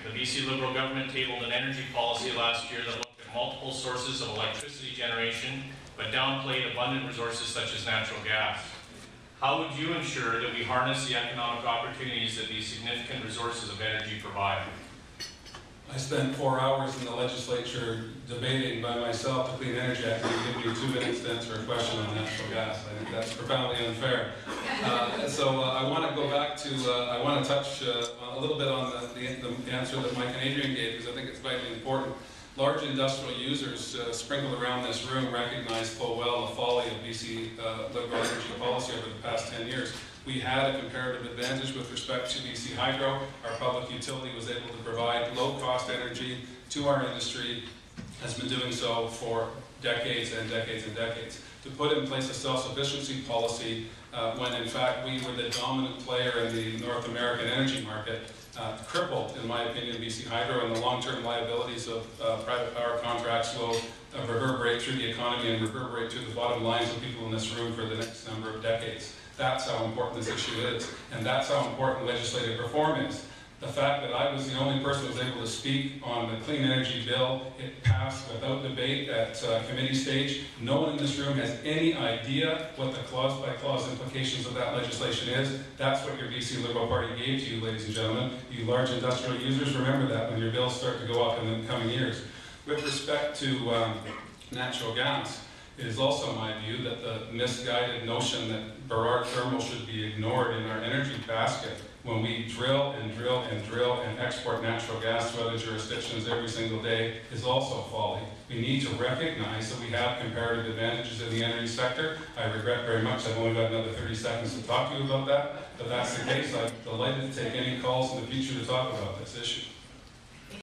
The BC Liberal government tabled an energy policy last year that looked at multiple sources of electricity generation, but downplayed abundant resources such as natural gas. How would you ensure that we harness the economic opportunities that these significant resources of energy provide? I spent 4 hours in the legislature debating by myself the Clean Energy Act. You give me 2 minutes to answer a question on natural gas. I think that's profoundly unfair. I want to go back to, I want to touch a little bit on the answer that Mike and Adrian gave, because I think it's vitally important. Large industrial users sprinkled around this room recognize full well the folly of BC Liberal energy policy over the past 10 years. We had a comparative advantage with respect to BC Hydro. Our public utility was able to provide low-cost energy to our industry, has been doing so for decades and decades and decades. To put in place a self-sufficiency policy when in fact we were the dominant player in the North American energy market crippled, in my opinion, BC Hydro, and the long-term liabilities of private power contracts will reverberate through the economy and reverberate through the bottom lines of people in this room for the next number of decades. That's how important this issue is, and that's how important legislative reform is. The fact that I was the only person who was able to speak on the clean energy bill, it passed without debate at committee stage. No one in this room has any idea what the clause-by-clause implications of that legislation is. That's what your BC Liberal Party gave to you, ladies and gentlemen. You large industrial users, remember that when your bills start to go up in the coming years. With respect to natural gas, it is also my view that the misguided notion that Burrard Thermal should be ignored in our energy basket when we drill and drill and drill and export natural gas to other jurisdictions every single day is also folly. We need to recognize that we have comparative advantages in the energy sector. I regret very much I've only got another 30 seconds to talk to you about that, but that's the case. I'm delighted to take any calls in the future to talk about this issue.